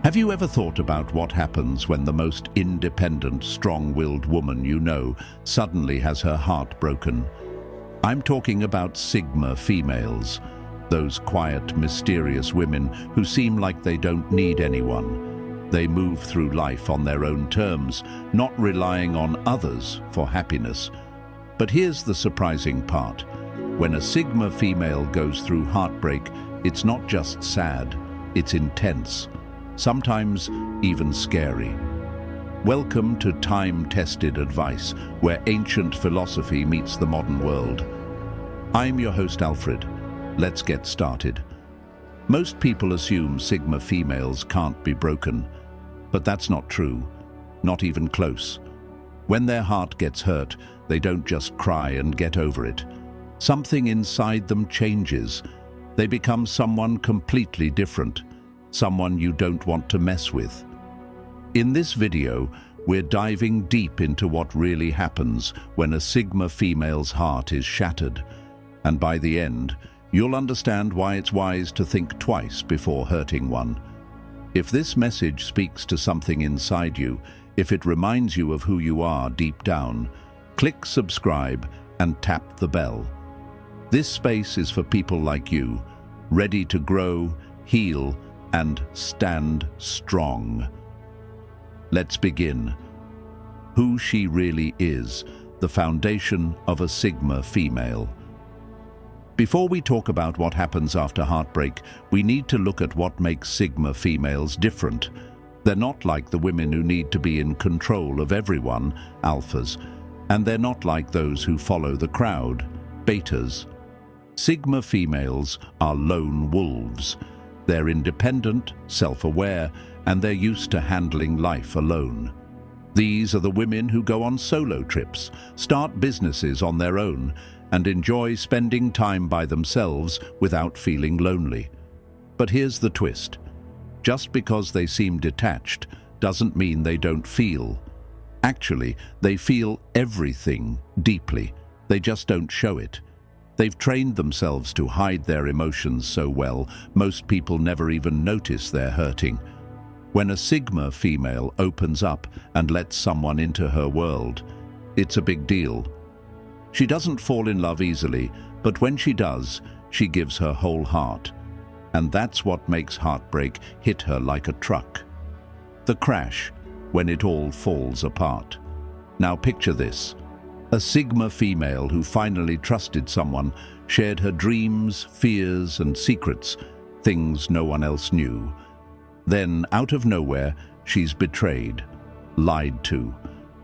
Have you ever thought about what happens when the most independent, strong-willed woman you know suddenly has her heart broken? I'm talking about Sigma females, those quiet, mysterious women who seem like they don't need anyone. They move through life on their own terms, not relying on others for happiness. But here's the surprising part. When a Sigma female goes through heartbreak, it's not just sad, it's intense. Sometimes even scary. Welcome to time-tested advice, where ancient philosophy meets the modern world. I'm your host, Alfred. Let's get started. Most people assume Sigma females can't be broken, but that's not true, not even close. When their heart gets hurt, they don't just cry and get over it. Something inside them changes. They become someone completely different. Someone you don't want to mess with. In this video, we're diving deep into what really happens when a Sigma female's heart is shattered. And by the end, you'll understand why it's wise to think twice before hurting one. If this message speaks to something inside you, if it reminds you of who you are deep down, click subscribe and tap the bell. This space is for people like you, ready to grow, heal, and stand strong. Let's begin. Who she really is, the foundation of a Sigma female. Before we talk about what happens after heartbreak, we need to look at what makes Sigma females different. They're not like the women who need to be in control of everyone, alphas, and they're not like those who follow the crowd, betas. Sigma females are lone wolves. They're independent, self-aware, and they're used to handling life alone. These are the women who go on solo trips, start businesses on their own, and enjoy spending time by themselves without feeling lonely. But here's the twist. Just because they seem detached doesn't mean they don't feel. Actually, they feel everything deeply. They just don't show it. They've trained themselves to hide their emotions so well, most people never even notice they're hurting. When a Sigma female opens up and lets someone into her world, it's a big deal. She doesn't fall in love easily, but when she does, she gives her whole heart. And that's what makes heartbreak hit her like a truck. The crash, when it all falls apart. Now picture this. A Sigma female who finally trusted someone, shared her dreams, fears, and secrets, things no one else knew. Then, out of nowhere, she's betrayed, lied to,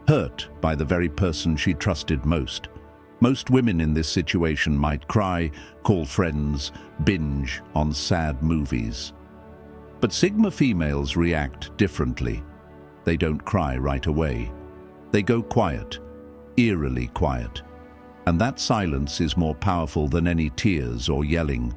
hurt by the very person she trusted most. Most women in this situation might cry, call friends, binge on sad movies. But Sigma females react differently. They don't cry right away. They go quiet. Eerily quiet. And that silence is more powerful than any tears or yelling.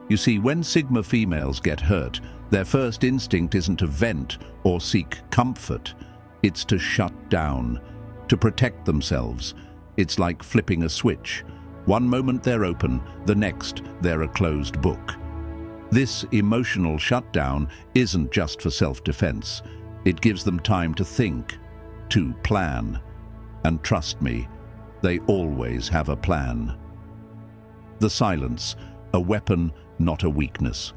You see, when Sigma females get hurt, their first instinct isn't to vent or seek comfort. It's to shut down, to protect themselves. It's like flipping a switch. One moment they're open, the next they're a closed book. This emotional shutdown isn't just for self-defense. It gives them time to think, to plan. And trust me, they always have a plan. The silence, a weapon, not a weakness.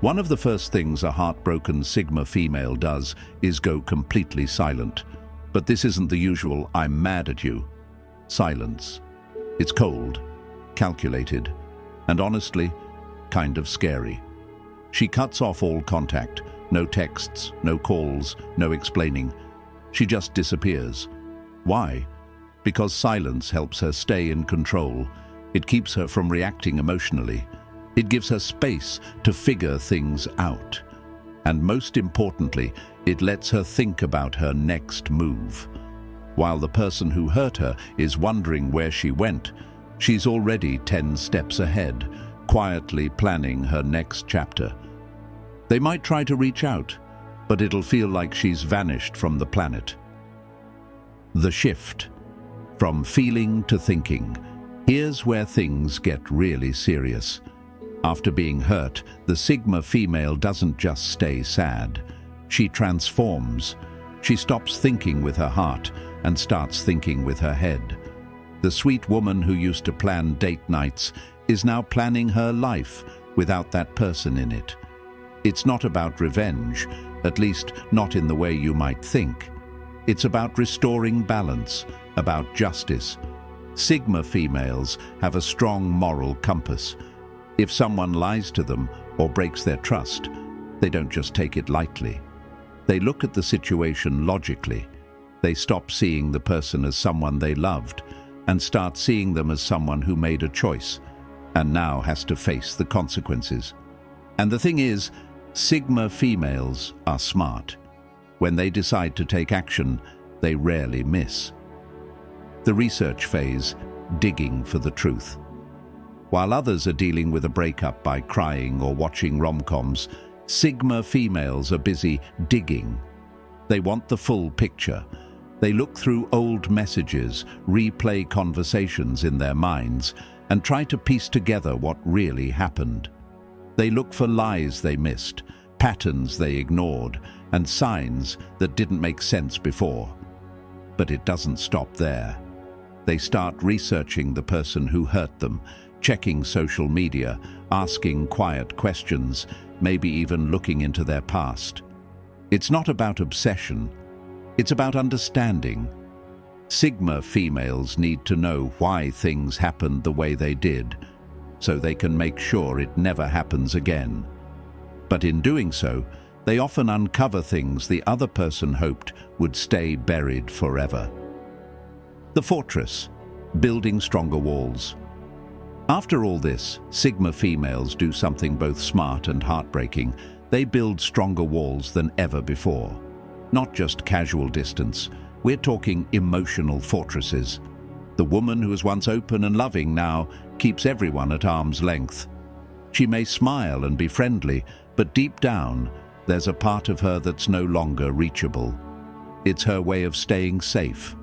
One of the first things a heartbroken Sigma female does is go completely silent. But this isn't the usual "I'm mad at you" silence. It's cold, calculated, and honestly, kind of scary. She cuts off all contact, no texts, no calls, no explaining. She just disappears. Why? Because silence helps her stay in control. It keeps her from reacting emotionally. It gives her space to figure things out. And most importantly, it lets her think about her next move. While the person who hurt her is wondering where she went, she's already 10 steps ahead, quietly planning her next chapter. They might try to reach out, but it'll feel like she's vanished from the planet. The shift. From feeling to thinking. Here's where things get really serious. After being hurt, the Sigma female doesn't just stay sad. She transforms. She stops thinking with her heart and starts thinking with her head. The sweet woman who used to plan date nights is now planning her life without that person in it. It's not about revenge, at least not in the way you might think. It's about restoring balance, about justice. Sigma females have a strong moral compass. If someone lies to them or breaks their trust, they don't just take it lightly. They look at the situation logically. They stop seeing the person as someone they loved and start seeing them as someone who made a choice and now has to face the consequences. And the thing is, Sigma females are smart. When they decide to take action, they rarely miss. The research phase, digging for the truth. While others are dealing with a breakup by crying or watching rom-coms, Sigma females are busy digging. They want the full picture. They look through old messages, replay conversations in their minds, and try to piece together what really happened. They look for lies they missed, patterns they ignored, and signs that didn't make sense before. But it doesn't stop there. They start researching the person who hurt them, checking social media, asking quiet questions, maybe even looking into their past. It's not about obsession, it's about understanding. Sigma females need to know why things happened the way they did, so they can make sure it never happens again. But in doing so, they often uncover things the other person hoped would stay buried forever. The fortress, building stronger walls. After all this, Sigma females do something both smart and heartbreaking. They build stronger walls than ever before. Not just casual distance, we're talking emotional fortresses. The woman who was once open and loving now keeps everyone at arm's length. She may smile and be friendly, but deep down, there's a part of her that's no longer reachable. It's her way of staying safe.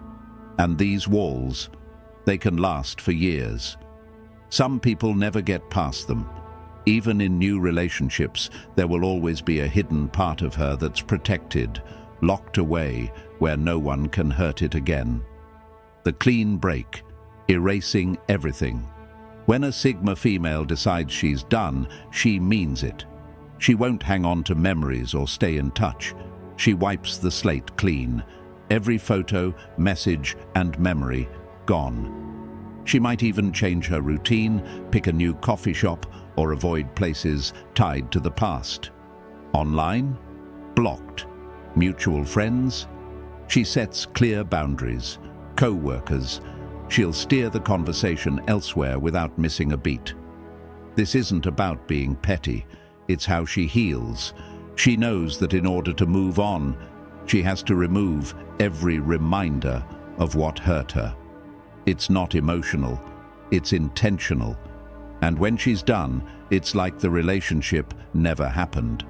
And these walls, they can last for years. Some people never get past them. Even in new relationships, there will always be a hidden part of her that's protected, locked away where no one can hurt it again. The clean break, erasing everything. When a Sigma female decides she's done, she means it. She won't hang on to memories or stay in touch. She wipes the slate clean. Every photo, message, and memory gone. She might even change her routine, pick a new coffee shop, or avoid places tied to the past. Online? Blocked. Mutual friends? She sets clear boundaries. Co-workers? She'll steer the conversation elsewhere without missing a beat. This isn't about being petty. It's how she heals. She knows that in order to move on, she has to remove every reminder of what hurt her. It's not emotional, it's intentional. And when she's done, it's like the relationship never happened.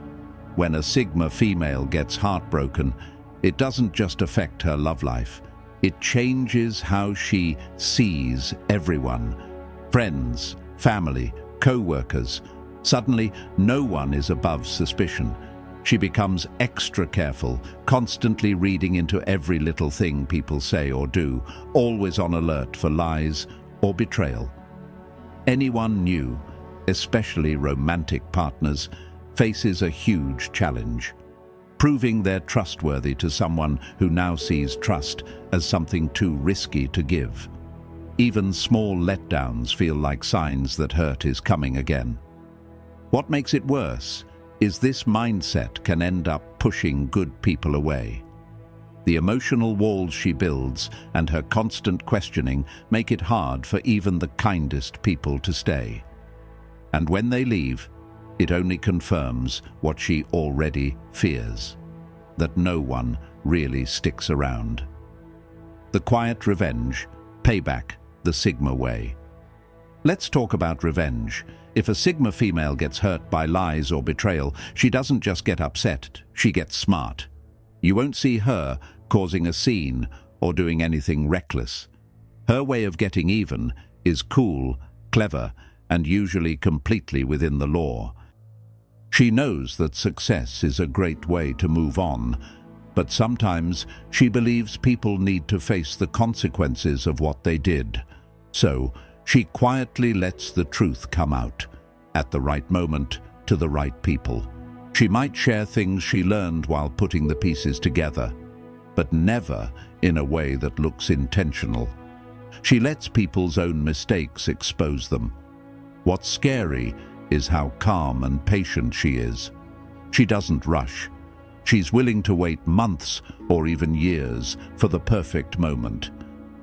When a Sigma female gets heartbroken, it doesn't just affect her love life. It changes how she sees everyone. Friends, family, co-workers. Suddenly, no one is above suspicion. She becomes extra careful, constantly reading into every little thing people say or do, always on alert for lies or betrayal. Anyone new, especially romantic partners, faces a huge challenge. Proving they're trustworthy to someone who now sees trust as something too risky to give. Even small letdowns feel like signs that hurt is coming again. What makes it worse is this mindset can end up pushing good people away. The emotional walls she builds and her constant questioning make it hard for even the kindest people to stay. And when they leave, it only confirms what she already fears, that no one really sticks around. The quiet revenge, payback, the Sigma way. Let's talk about revenge. If a Sigma female gets hurt by lies or betrayal, she doesn't just get upset, she gets smart. You won't see her causing a scene or doing anything reckless. Her way of getting even is cool, clever, and usually completely within the law. She knows that success is a great way to move on, but sometimes she believes people need to face the consequences of what they did. So she quietly lets the truth come out, at the right moment, to the right people. She might share things she learned while putting the pieces together, but never in a way that looks intentional. She lets people's own mistakes expose them. What's scary is how calm and patient she is. She doesn't rush. She's willing to wait months or even years for the perfect moment.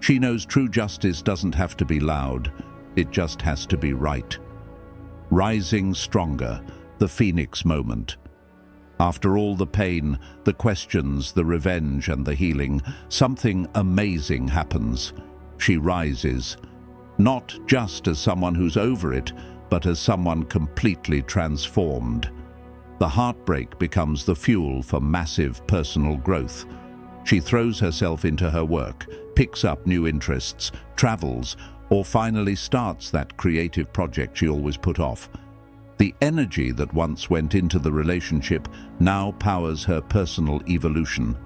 She knows true justice doesn't have to be loud, it just has to be right. Rising stronger, the phoenix moment. After all the pain, the questions, the revenge and the healing, something amazing happens. She rises, not just as someone who's over it, but as someone completely transformed. The heartbreak becomes the fuel for massive personal growth. She throws herself into her work, picks up new interests, travels, or finally starts that creative project she always put off. The energy that once went into the relationship now powers her personal evolution.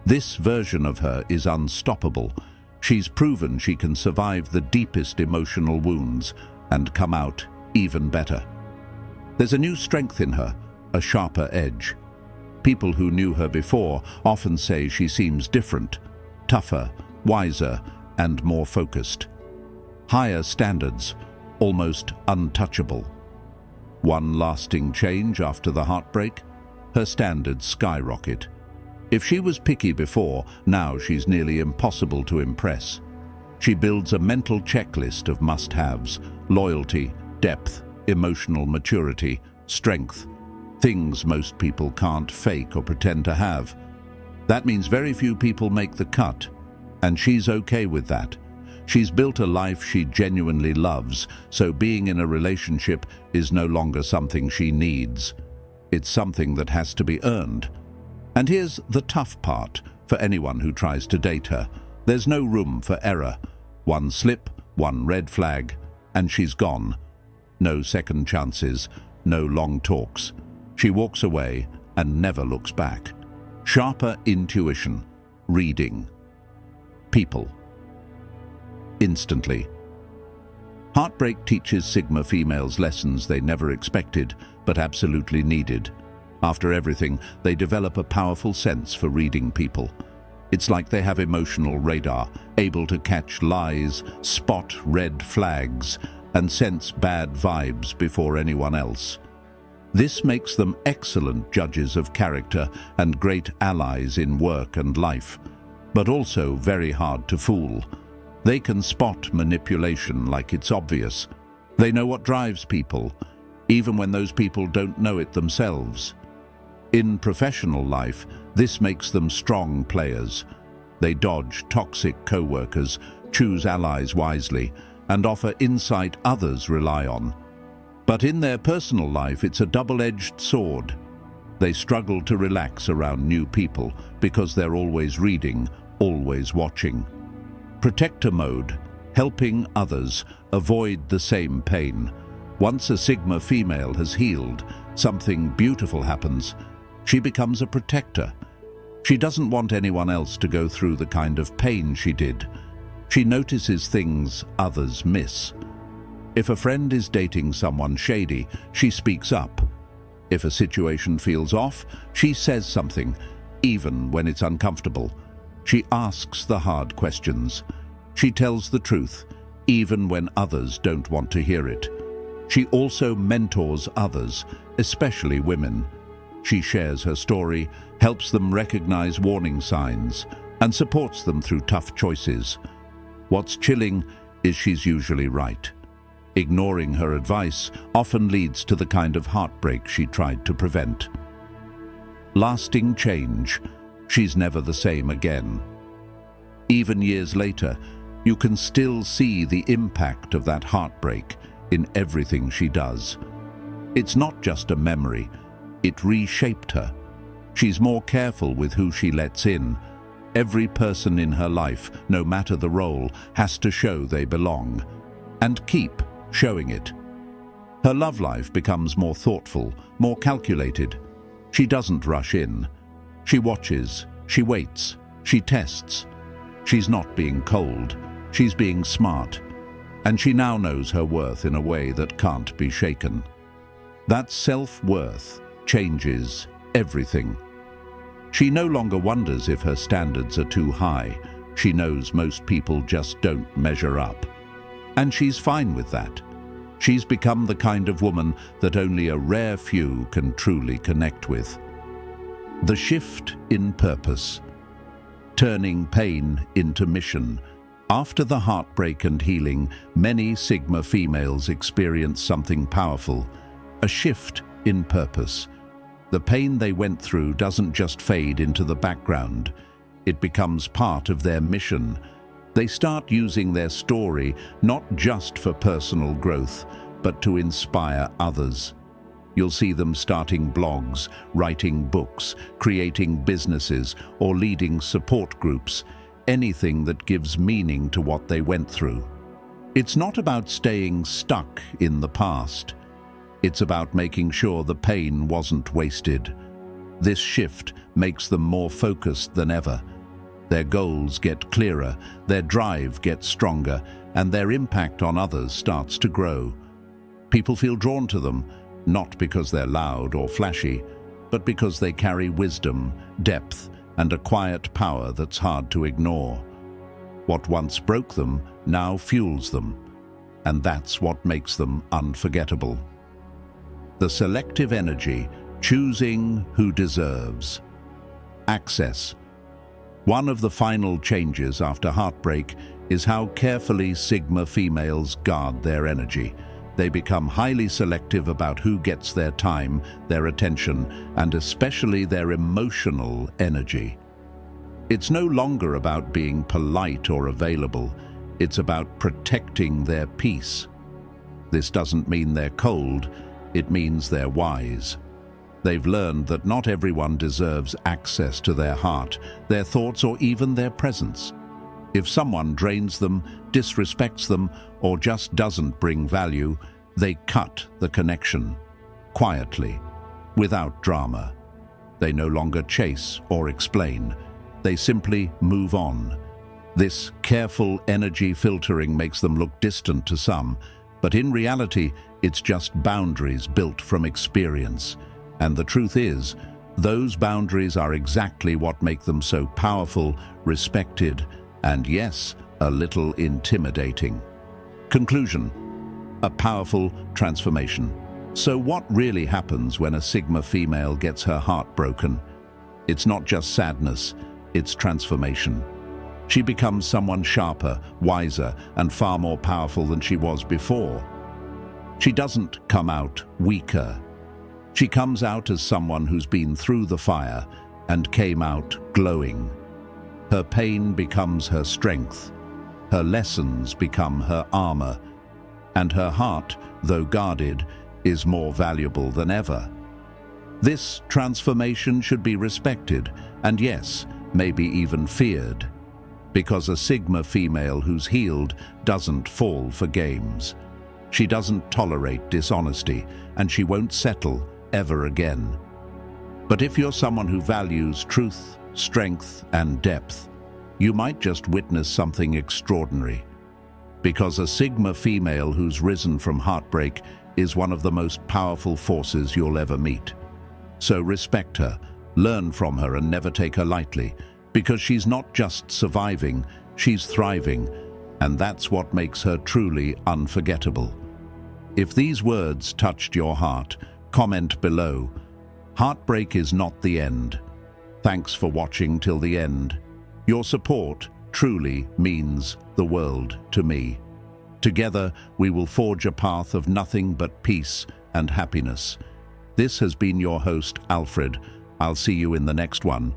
This version of her is unstoppable. She's proven she can survive the deepest emotional wounds and come out even better. There's a new strength in her, a sharper edge. People who knew her before often say she seems different, tougher, wiser, and more focused. Higher standards, almost untouchable. One lasting change after the heartbreak, her standards skyrocket. If she was picky before, now she's nearly impossible to impress. She builds a mental checklist of must-haves: loyalty, depth, emotional maturity, strength, things most people can't fake or pretend to have. That means very few people make the cut, and she's okay with that. She's built a life she genuinely loves, so being in a relationship is no longer something she needs. It's something that has to be earned. And here's the tough part for anyone who tries to date her. There's no room for error. One slip, one red flag, and she's gone. No second chances, no long talks. She walks away and never looks back. Sharper intuition, reading people instantly. Heartbreak teaches Sigma females lessons they never expected, but absolutely needed. After everything, they develop a powerful sense for reading people. It's like they have emotional radar, able to catch lies, spot red flags, and sense bad vibes before anyone else. This makes them excellent judges of character and great allies in work and life, but also very hard to fool. They can spot manipulation like it's obvious. They know what drives people, even when those people don't know it themselves. In professional life, this makes them strong players. They dodge toxic co-workers, choose allies wisely, and offer insight others rely on. But in their personal life, it's a double-edged sword. They struggle to relax around new people because they're always reading, always watching. Protector mode, helping others avoid the same pain. Once a Sigma female has healed, something beautiful happens. She becomes a protector. She doesn't want anyone else to go through the kind of pain she did. She notices things others miss. If a friend is dating someone shady, she speaks up. If a situation feels off, she says something, even when it's uncomfortable. She asks the hard questions. She tells the truth, even when others don't want to hear it. She also mentors others, especially women. She shares her story, helps them recognize warning signs, and supports them through tough choices. What's chilling is she's usually right. Ignoring her advice often leads to the kind of heartbreak she tried to prevent. Lasting change. She's never the same again. Even years later, you can still see the impact of that heartbreak in everything she does. It's not just a memory. It reshaped her. She's more careful with who she lets in. Every person in her life, no matter the role, has to show they belong. And keep showing it. Her love life becomes more thoughtful, more calculated. She doesn't rush in. She watches, she waits, she tests. She's not being cold, she's being smart. And she now knows her worth in a way that can't be shaken. That self-worth changes everything. She no longer wonders if her standards are too high. She knows most people just don't measure up. And she's fine with that. She's become the kind of woman that only a rare few can truly connect with. The shift in purpose. Turning pain into mission. After the heartbreak and healing, many Sigma females experience something powerful, a shift in purpose. The pain they went through doesn't just fade into the background. It becomes part of their mission. They start using their story not just for personal growth, but to inspire others. You'll see them starting blogs, writing books, creating businesses, or leading support groups, anything that gives meaning to what they went through. It's not about staying stuck in the past. It's about making sure the pain wasn't wasted. This shift makes them more focused than ever. Their goals get clearer, their drive gets stronger, and their impact on others starts to grow. People feel drawn to them, not because they're loud or flashy, but because they carry wisdom, depth, and a quiet power that's hard to ignore. What once broke them now fuels them, and that's what makes them unforgettable. The selective energy, choosing who deserves. Access. One of the final changes after heartbreak is how carefully Sigma females guard their energy. They become highly selective about who gets their time, their attention, and especially their emotional energy. It's no longer about being polite or available. It's about protecting their peace. This doesn't mean they're cold. It means they're wise. They've learned that not everyone deserves access to their heart, their thoughts, or even their presence. If someone drains them, disrespects them, or just doesn't bring value, they cut the connection, quietly, without drama. They no longer chase or explain. They simply move on. This careful energy filtering makes them look distant to some, but in reality, it's just boundaries built from experience. And the truth is, those boundaries are exactly what make them so powerful, respected, and yes, a little intimidating. Conclusion: a powerful transformation. So what really happens when a Sigma female gets her heart broken? It's not just sadness, it's transformation. She becomes someone sharper, wiser, and far more powerful than she was before. She doesn't come out weaker. She comes out as someone who's been through the fire and came out glowing. Her pain becomes her strength. Her lessons become her armor. And her heart, though guarded, is more valuable than ever. This transformation should be respected, and yes, maybe even feared. Because a Sigma female who's healed doesn't fall for games. She doesn't tolerate dishonesty, and she won't settle ever again. But if you're someone who values truth, strength, and depth, you might just witness something extraordinary. Because a Sigma female who's risen from heartbreak is one of the most powerful forces you'll ever meet. So respect her, learn from her, and never take her lightly, because she's not just surviving, she's thriving, and that's what makes her truly unforgettable. If these words touched your heart, comment below. Heartbreak is not the end. Thanks for watching till the end. Your support truly means the world to me. Together, we will forge a path of nothing but peace and happiness. This has been your host, Alfred. I'll see you in the next one.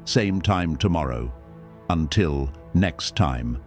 Same time tomorrow. Until next time.